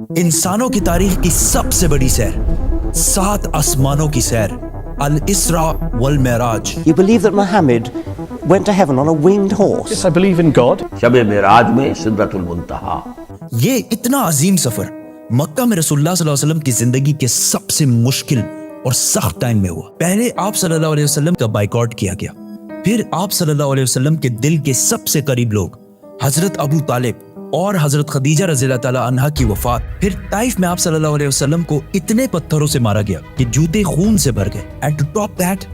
इंसानों की तारीख की सबसे बड़ी सैर, 7 आसमानों की सैर, अल इसरा वल Meraj. You believe that Muhammad went to heaven on a winged horse? Yes, I believe in God. शब मेराज में सिदरतुल मुंतहा। ये इतना अजीम सफर मक्का में रसूलुल्लाह सल्लल्लाहु अलैहि वसल्लम की जिंदगी के सबसे मुश्किल और सख्त टाइम में हुआ। पहले आप सल्लल्लाहु अलैहि वसल्लम का बाइकआउट किया गया, फिर आप सल्लल्लाहु अलैहि वसल्लम के दिल के सबसे करीब लोग हजरत अबू तालिब और हजरत खदीजा रज़ियल्लाहु ताला अन्हा की वफात, फिर ताइफ में आप सल्लल्लाहु अलैहि वसल्लम को इतने पत्थरों से मारा गया कि जूते खून से भर गए। एंड टू टॉप दैट,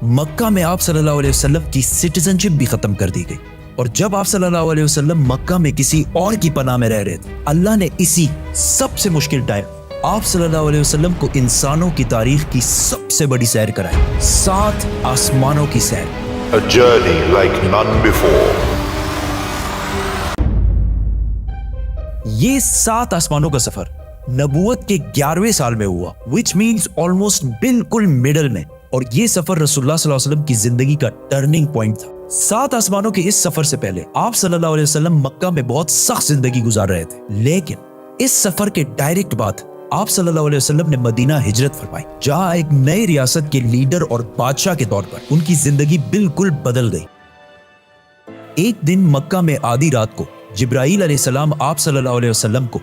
मक्का में आप सल्लल्लाहु अलैहि वसल्लम की सिटीजनशिप भी खत्म कर दी गई। और जब आप सल्लल्लाहु अलैहि वसल्लम मक्का में किसी और की पनाह में रह रहे थे, अल्लाह ने इसी सबसे मुश्किल टाइम आप सल्लल्लाहु अलैहि वसल्लम को इंसानों की तारीख की सबसे बड़ी सैर कराई, 7 आसमानों की सैर। A journey like none before. ये 7 आसमानों का सफर नबूवत के 11वें साल में हुआ, which means almost बिल्कुल मिडल में। और ये सफर रसूलुल्लाह सल्लल्लाहु अलैहि वसल्लम की जिंदगी का टर्निंग पॉइंट था। 7 आसमानों के इस सफर से पहले आप सल्लल्लाहु अलैहि वसल्लम मक्का में बहुत सख्त जिंदगी गुजार रहे थे, लेकिन इस सफर के डायरेक्ट बाद आप सल्लल्लाहु अलैहि वसल्लम ने मदीना हिजरत फरमाई, जहां एक नई रियासत के लीडर और बादशाह के तौर पर उनकी जिंदगी बिल्कुल बदल गई। एक दिन मक्का में आधी रात को जिब्राईल अलैहिस्सलाम आप सल्लल्लाहु अलैहि वसल्लम को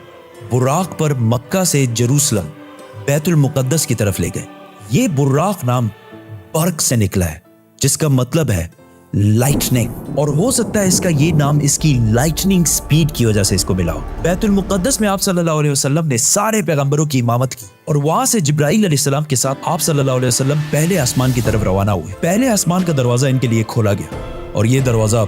बुराक पर मक्का से जेरूसलम बैतुल मुक़द्दस की तरफ ले गए। ये बुराक नाम बर्क से निकला है, जिसका मतलब है लाइटनिंग, और हो सकता है इसका ये नाम इसकी लाइटनिंग स्पीड की वजह से इसको मिला हो। बैतुल मुक़द्दस में आप सल्लल्लाहु अलैहि वसल्लम ने सारे पैगंबरों की इमामत की, और वहां से जिब्राईल अलैहिस्सलाम के साथ आप सल्लल्लाहु अलैहि वसल्लम पहले आसमान की तरफ रवाना हुए। पहले आसमान का दरवाजा इनके लिए खोला गया, और ये दरवाजा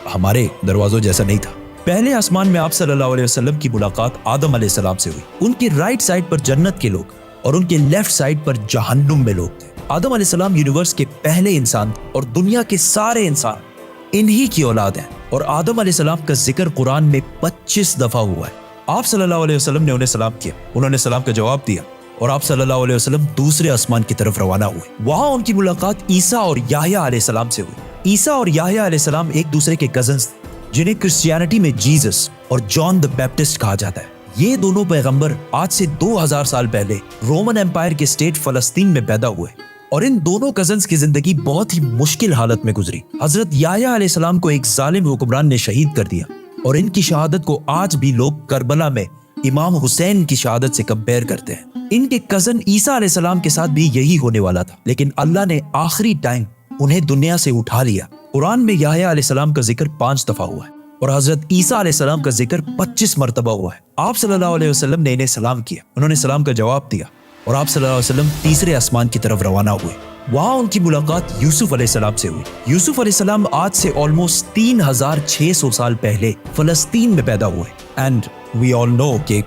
हमारे दरवाजों जैसा नहीं था। पहले आसमान में आप सल्लल्लाहु अलैहि वसल्लम की मुलाकात आदम अलैहिस्सलाम से हुई। उनकी राइट साइड पर जन्नत के लोग और उनके लेफ्ट साइड पर जहन्नुम में लोग थे। आदम अलैहिस्सलाम यूनिवर्स के पहले इंसान और दुनिया के सारे इंसान इन्हीं की औलाद हैं, और आदम अलैहिस्सलाम का जिक्र कुरान में 25 दफा हुआ है। आप सल्लल्लाहु अलैहि वसल्लम ने उन्हें सलाम किया, उन्होंने सलाम का जवाब दिया, और आप सल्लल्लाहु अलैहि वसल्लम दूसरे आसमान की तरफ रवाना हुए। वहां उनकी मुलाकात ईसा और याह्या अलैहिस्सलाम से हुई। ईसा और याह्या अलैहिस्सलाम एक दूसरे के कजन्स थे, जिन्हें क्रिश्चियनिटी में जीसस और जॉन द बैप्टिस्ट कहा जाता है। ये दोनों पैगंबर आज से 2000 साल पहले रोमन एम्पायर के स्टेट फलस्तीन में पैदा हुए, और इन दोनों कजन्स की जिंदगी बहुत ही मुश्किल हालत में गुजरी। हजरत याह्या अलैहिस्सलाम को एक जालिम हुक्मरान ने शहीद कर दिया, और इनकी शहादत को आज भी लोग करबला में इमाम हुसैन की शहादत से कंपेयर करते हैं। इनके कजन ईसा अलैहिस्सलाम के साथ भी यही होने वाला था, लेकिन अल्लाह ने आखिरी टाइम उन्हें दुनिया से उठा लिया। कुरान में याह्या अलैहिस्सलाम का जिक्र 5 दफा हुआ है, और हजरत ईसा अलैहिस्सलाम का जिक्र 25 मरतबा हुआ है। आप सल्लल्लाहु अलैहि वसल्लम ने इन्हें सलाम किया, उन्होंने सलाम का जवाब दिया, और आप सल्लल्लाहु अलैहि वसल्लम तीसरे आसमान की तरफ रवाना हुए। वहां उनकी मुलाकात यूसुफ अलैहिस्सलाम से हुई। यूसुफ अलैहिस्सलाम आज से ऑलमोस्ट 3600 साल पहले फलस्तीन में पैदा हुए, एंड वी ऑल नो कि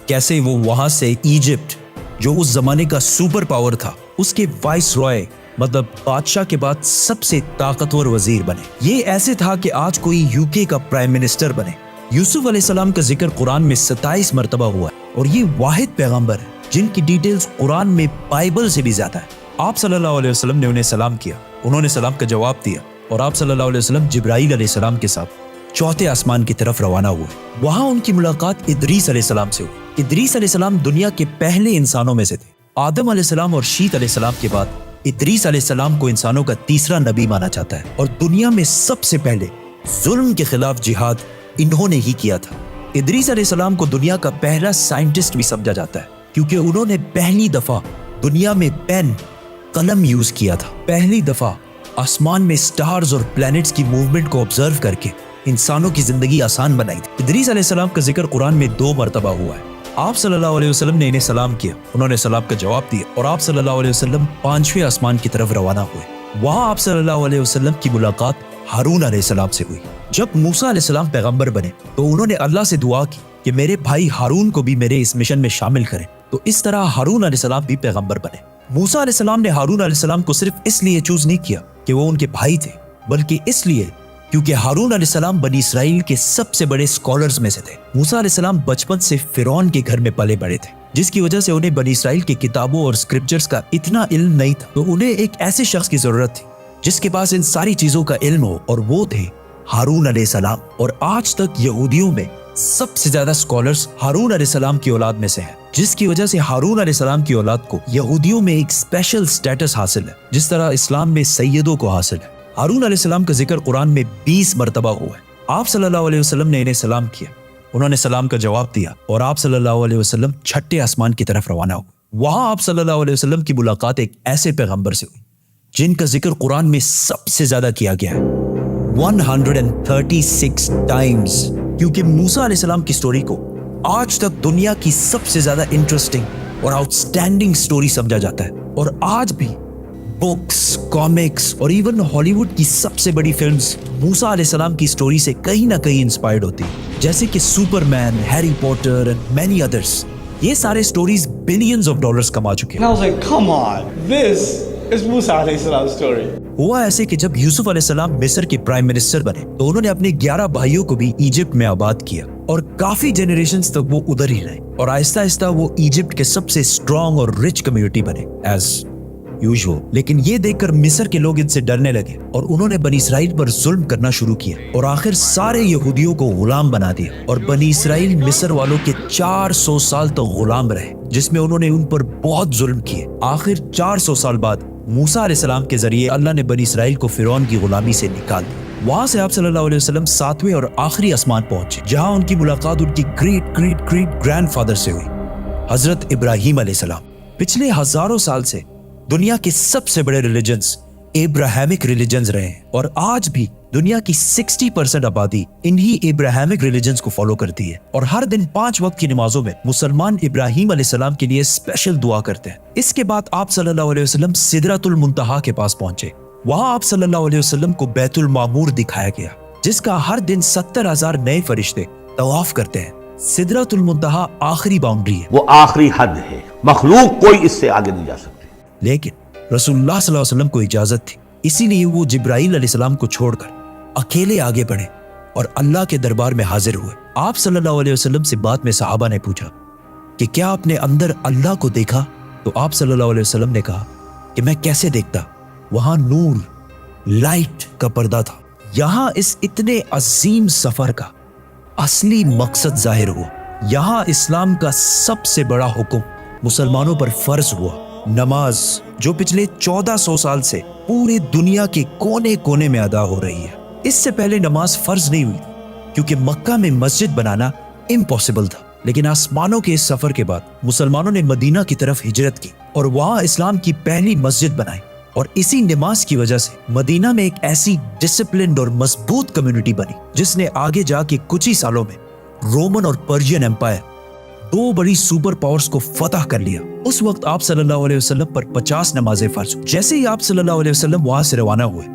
कैसे वो वहां से इजिप्ट, जो उस जमाने का सुपर पावर था, उसके वाइस रॉय मतलब बादशाह के बाद सबसे ताकतवर वजीर बने। ये ऐसे था कि आज कोई यूके का प्राइम मिनिस्टर बने। यूसुफ अलैहिस्सलाम का जिक्र कुरान में 27 मरतबा हुआ है, और ये वाहिद पैगंबर है जिनकी डिटेल्स कुरान में बाइबल से भी ज्यादा है। आप सल्लल्लाहु अलैहि वसल्लम ने उन्हें सलाम किया, उन्होंने सलाम का जवाब दिया, और आप सल्लल्लाहु अलैहि वसल्लम जिब्राईल अलैहिस्सलाम के साथ चौथे आसमान की तरफ रवाना हुए। वहां उनकी मुलाकात इदरीस अलैहिस्सलाम से हुई। इदरीस अलैहिस्सलाम दुनिया के पहले इंसानों में से थे। आदम अलैहिस्सलाम और शीत अलैहिस्सलाम के बाद इदरीस अलैहिस्सलाम को इंसानों का तीसरा नबी माना जाता है, और दुनिया में सबसे पहले जुल्म के खिलाफ जिहाद इन्होंने ही किया था। इदरीस अलैहिस्सलाम को दुनिया का पहला साइंटिस्ट भी समझा जाता है, क्योंकि उन्होंने पहली दफा दुनिया में पेन कलम यूज किया था। पहली दफा आसमान में स्टार्स और प्लैनेट्स की मूवमेंट को ऑब्जर्व करके इंसानों की जिंदगी आसान बनाई थी। इदरीस अलैहिस्सलाम का जिक्र कुरान में 2 मरतबा हुआ है। आप सल्लल्लाहु अलैहि वसल्लम ने इन्हें सलाम किया, उन्होंने सलाम का जवाब दिया, और आप सल्लल्लाहु अलैहि वसल्लम 5वें आसमान की तरफ रवाना हुए। वहां आप सल्लल्लाहु अलैहि वसल्लम की मुलाकात हारून अलैहिस्सलाम से हुई। जब मूसा अलैहिस्सलाम पैगंबर बने, तो उन्होंने अल्लाह से दुआ की कि मेरे भाई हारून को भी मेरे इस मिशन में शामिल करें। तो इस तरह हारून अलैहिस्सलाम भी पैगंबर बने। मूसा अलैहिस्सलाम ने हारून अलैहिस्सलाम को सिर्फ इसलिए चूज नहीं किया कि वो उनके भाई थे, बल्कि इसलिए क्योंकि हारून अलैहिस्सलाम बनी इसराइल के सबसे बड़े स्कॉलर्स में से थे। मूसा अलैहिस्सलाम बचपन से फिरौन के घर में पले बड़े थे, जिसकी वजह से उन्हें बनी इसराइल की किताबों और स्क्रिप्चर्स का इतना इल्म नहीं था। तो उन्हें एक ऐसे शख्स की जरूरत थी जिसके पास इन सारी चीजों का इल्म हो, और वो थे हारून अलैहिस्सलाम। और आज तक यहूदियों में سب سے زیادہ اسکالرز ہارون علیہ السلام کی اولاد میں سے ہیں، جس کی وجہ سے ہارون علیہ السلام کی اولاد کو یہودیوں میں ایک اسپیشل سٹیٹس حاصل ہے، جس طرح اسلام میں سیدوں کو حاصل ہے۔ ہارون علیہ السلام کا ذکر قرآن میں 20 مرتبہ ہوا ہے۔ آپ صلی اللہ علیہ وسلم نے انہیں سلام کیا، انہوں نے سلام کا جواب دیا اور آپ صلی اللہ علیہ وسلم چھٹے آسمان کی طرف روانہ ہوئے۔ وہاں آپ صلی اللہ علیہ وسلم کی ملاقات ایک ایسے پیغمبر سے ہوئی جن کا ذکر قرآن میں سب سے زیادہ کیا گیا ہے، 136 ٹائمز، کیونکہ موسیٰ علیہ السلام کی سٹوری کو آج تک دنیا کی سب سے زیادہ انٹرسٹنگ اور آؤٹ اسٹینڈنگ سٹوری سمجھا جاتا ہے، اور آج بھی بکس، کامکس اور ایون ہالی ووڈ کی سب سے بڑی فلمز موسیٰ علیہ السلام کی سٹوری سے کہیں نہ کہیں انسپائرڈ ہوتی ہیں، جیسے کہ Superman, Harry Potter and many others. یہ سارے سٹوریز بلینز آف ڈالرز کما چکے ہیں۔ And I was like, come on, this is Musa alayhi salam's story. ہوا ایسے کہ جب یوسف علیہ السلام مصر کے پرائم منسٹر بنے تو انہوں نے اپنے 11 بھائیوں کو بھی ایجپٹ میں آباد کیا، اور کافی جنریشنز تک وہ ادھر ہی رہے، اور آہستہ آہستہ وہ ایجپٹ کے سب سے اسٹرانگ اور رچ کمیونٹی بنے ایز یوزول۔ لیکن یہ دیکھ کر مصر کے لوگ ان سے ڈرنے لگے اور انہوں نے بنی اسرائیل پر ظلم کرنا شروع کیا، اور آخر سارے یہودیوں کو غلام بنا دیا، اور بنی اسرائیل مصر والوں کے 400 سال تک غلام رہے، جس میں انہوں نے ان پر بہت ظلم کیے۔ آخر 400 سال بعد موسیٰ علیہ السلام کے ذریعے اللہ نے بنی اسرائیل کو فرعون کی غلامی سے نکال دیا۔ وہاں سے آپ صلی اللہ علیہ وسلم 7ویں اور آخری آسمان پہنچے، جہاں ان کی ملاقات ان کی great great great grand father سے ہوئی، حضرت ابراہیم علیہ السلام۔ پچھلے ہزاروں سال سے دنیا کے سب سے بڑے ریلیجنز ابراہیمک ریلیجنز رہے ہیں، اور آج بھی دنیا کی 60% آبادی انہی ابراہیمک ریلیجنز کو فالو کرتی ہے، اور ہر دن 5 وقت کی نمازوں میں مسلمان ابراہیم علیہ السلام کے لیے اسپیشل دعا کرتے ہیں۔ اس کے بعد آپ صلی اللہ علیہ وسلم سدرۃ المنتہا کے پاس پہنچے۔ وہاں آپ صلی اللہ علیہ وسلم کو بیت المعمور دکھایا گیا، جس کا ہر دن 70,000 نئے فرشتے طواف کرتے ہیں۔ سدرۃ المنتہا آخری باؤنڈری ہے، وہ آخری حد ہے، مخلوق کوئی اس سے آگے نہیں جا سکتی۔ لیکن رسول اللہ صلی اللہ علیہ وسلم کو اجازت تھی، اسی لیے وہ جبرائیل علیہ السلام کو چھوڑ کر اکیلے آگے بڑھے اور اللہ کے دربار میں حاضر ہوئے۔ آپ صلی اللہ علیہ وسلم سے بعد میں صحابہ نے پوچھا کہ کیا آپ نے اندر اللہ کو دیکھا؟ تو آپ صلی اللہ علیہ وسلم نے کہا کہ میں کیسے دیکھتا، وہاں نور، لائٹ کا پردہ تھا۔ یہاں اس اتنے عظیم سفر کا اصلی مقصد ظاہر ہوا۔ یہاں اسلام کا سب سے بڑا حکم مسلمانوں پر فرض ہوا، نماز، جو پچھلے 1400 سال سے پورے دنیا کے کونے کونے میں ادا ہو رہی ہے۔ اس سے پہلے نماز فرض نہیں ہوئی کیونکہ مکہ میں مسجد بنانا امپاسبل تھا، لیکن آسمانوں کے اس سفر کے بعد مسلمانوں نے مدینہ کی طرف ہجرت کی اور وہاں اسلام کی پہلی مسجد بنائی، اور اسی نماز کی وجہ سے مدینہ میں ایک ایسی ڈسپلنڈ اور مضبوط کمیونٹی بنی جس نے آگے جا کے کچھ ہی سالوں میں رومن اور پرشین امپائر، 2 بڑی سپر پاورز کو فتح کر لیا۔ اس وقت آپ صلی اللہ علیہ وسلم پر 50 نمازیں فرض ہوئی۔ جیسے ہی آپ صلی اللہ علیہ وسلم وہاں سے روانہ ہوئے،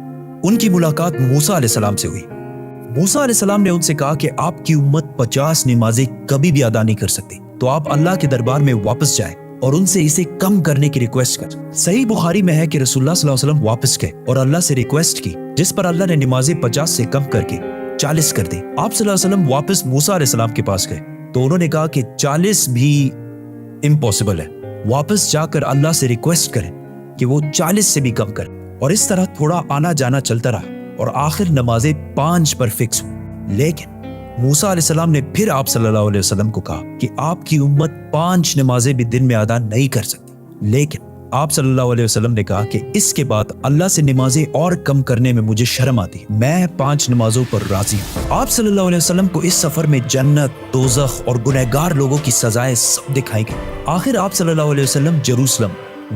ان کی ملاقات موسیٰ علیہ السلام سے ہوئی۔ موسیٰ علیہ السلام نے ان سے کہا کہ آپ کی امت 50 نمازیں کبھی بھی ادا نہیں کر سکتی، تو آپ اللہ کے دربار میں واپس جائیں اور ان سے اسے کم کرنے کی ریکویسٹ کر۔ صحیح بخاری میں ہے کہ رسول اللہ صلی اللہ علیہ وسلم واپس گئے اور اللہ سے ریکویسٹ کی، جس پر اللہ نے نمازیں 50 سے کم کر کے 40 کر دی۔ آپ صلی اللہ علیہ وسلم واپس موسیٰ علیہ السلام کے پاس گئے تو انہوں نے کہا کہ 40 بھی امپاسبل ہے، واپس جا کر اللہ سے ریکویسٹ کریں کہ وہ 40 سے بھی کم کریں، اور اس طرح تھوڑا آنا جانا چلتا رہا اور آخر نمازیں 5 پر فکس ہوئی۔ لیکن موسیٰ علیہ السلام نے پھر آپ صلی اللہ علیہ وسلم کو کہا کہ آپ کی امت 5 نمازیں بھی دن میں ادا نہیں کر سکتی، لیکن آپ صلی اللہ علیہ وسلم نے کہا کہ اس کے بعد اللہ سے نمازیں اور کم کرنے میں مجھے شرم آتی، میں 5 نمازوں پر راضی ہوں۔ آپ صلی اللہ علیہ وسلم کو اس سفر میں جنت، دوزخ اور گنہگار لوگوں کی سزائیں سب دکھائی گئی۔ آخر آپ صلی اللہ علیہ وسلم جروسلم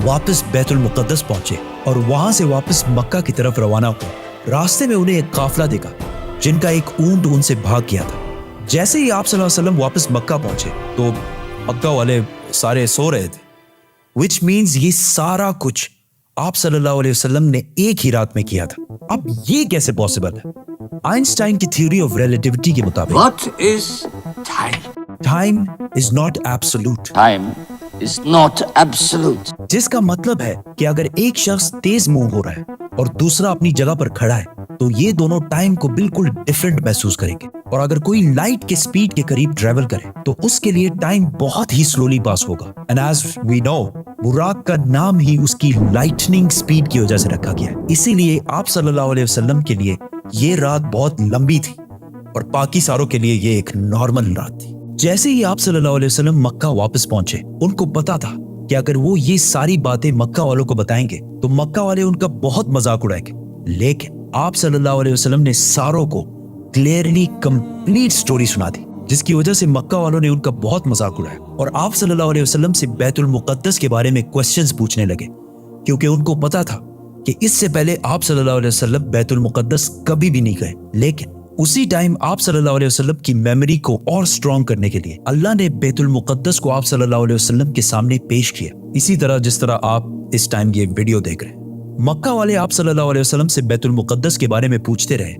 واپس بیت المقدس پہنچے اور وہاں سے واپس مکہ کی طرف روانہ ہوئے۔ راستے میں انہیں ایک قافلہ دیکھا جن کا ایک اونٹ ان سے بھاگ گیا تھا۔ جیسے ہی آپ صلی اللہ علیہ وسلم واپس مکہ پہنچے تو مکہ والے سارے سو رہے تھے، which means یہ سارا کچھ آپ صلی اللہ علیہ وسلم نے ایک ہی رات میں کیا تھا۔ اب یہ کیسے پاسبل ہے؟ آئنسٹائن کی تھیوری آف ریلیٹیوٹی کے مطابق What is time? Time is not absolute, Time is not absolute. جس کا مطلب ہے کہ اگر ایک شخص تیز موو ہو رہا ہے اور دوسرا اپنی جگہ پر کھڑا ہے تو یہ دونوں ٹائم کو بالکل ڈیفرنٹ محسوس کریں گے، اور اگر کوئی لائٹ کے سپیڈ کے قریب ٹریول کرے تو اس کے لیے ٹائم بہت ہی سلولی پاس ہوگا۔ And as we know، Buraq کا نام ہی اس کی لائٹننگ سپیڈ کی وجہ سے رکھا گیا ہے، اسی لیے آپ صلی اللہ علیہ وسلم کے لیے یہ رات بہت لمبی تھی، और बाकी सारों के लिए ये एक नॉर्मल रात थी। जैसे ही आप सल्लल्लाहु अलैहि वसल्लम मक्का वापस पहुंचे, उनको पता था कि अगर वो ये सारी बातें मक्का वालों को बताएंगे तो मक्का वाले उनका बहुत मजाक उड़ाएंगे। लेकिन आप सल्लल्लाहु अलैहि वसल्लम ने सारों को क्लियरली कंप्लीट स्टोरी सुना दी, जिसकी वजह से मक्का वालों ने उनका बहुत मजाक उड़ाया और आप सल्लल्लाहु अलैहि वसल्लम से बैतुल मुक़द्दस के बारे में क्वेश्चंस पूछने लगे, क्योंकि उनको पता था कि इससे पहले आप सल्लल्लाहु अलैहि वसल्लम बैतुल मुक़द्दस कभी भी नहीं गए। लेकिन उसी टाइम आप सल्लल्लाहु अलैहि वसल्लम की मेमोरी को और स्ट्रॉन्ग करने के लिए अल्लाह ने बैतुल मुक़द्दस को आप सल्लल्लाहु अलैहि वसल्लम के सामने पेश किया, इसी तरह जिस तरह आप इस टाइम ये वीडियो देख रहे हैं। मक्का वाले आप सल्लल्लाहु अलैहि वसल्लम से बैतुल मुक़द्दस के बारे में पूछते रहे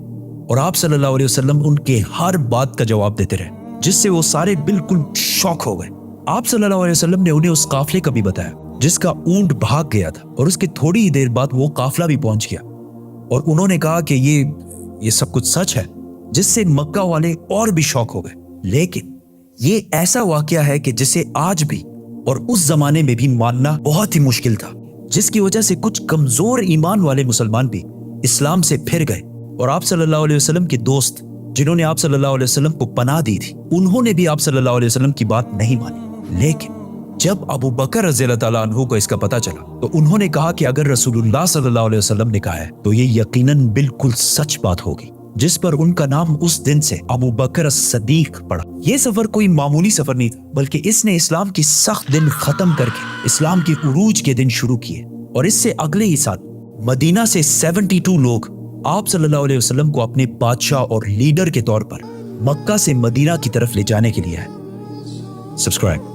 और आप सल्लल्लाहु अलैहि वसल्लम उनके हर बात का जवाब देते रहे, जिससे वो सारे बिल्कुल शॉक हो गए। आप सल्लल्लाहु अलैहि वसल्लम ने उन्हें उस काफले का भी बताया जिसका ऊंट भाग गया था, और उसके थोड़ी ही देर बाद वो काफला भी पहुंच गया, और उन्होंने कहा कि ये सब कुछ सच है, जिससे मक्का वाले और भी शॉक हो गए। लेकिन ये ऐसा वाकया है कि जिसे आज भी और उस जमाने में भी मानना बहुत ही मुश्किल था, जिसकी वजह से कुछ कमजोर ईमान वाले मुसलमान भी इस्लाम से फिर गए, और आप सल्लल्लाहु अलैहि वसल्लम के दोस्त जिन्होंने आप सल्लल्लाहु अलैहि वसल्लम को पनाह दी थी, उन्होंने भी आप सल्लल्लाहु अलैहि वसल्लम की बात नहीं मानी। लेकिन जब अबू बकर रज़ियल्लाहु ताला अन्हु को इसका पता चला तो उन्होंने कहा कि अगर रसूलुल्लाह सल्लल्लाहु अलैहि वसल्लम ने कहा है तो ये यकीनन बिल्कुल सच बात होगी, जिस पर उनका नाम उस दिन से अबू बकर सदीक पड़ा। ये सफर कोई मामूली सफर नहीं था, बल्कि इसने इस्लाम की सख्त दिन खत्म करके इस्लाम के उरूज के दिन शुरू किए, और इससे अगले ही साल मदीना से 72 लोग आप सल्लल्लाहु अलैहि वसल्लम को अपने बादशाह और लीडर के तौर पर मक्का से मदीना की तरफ ले जाने के लिए आए। सब्सक्राइब।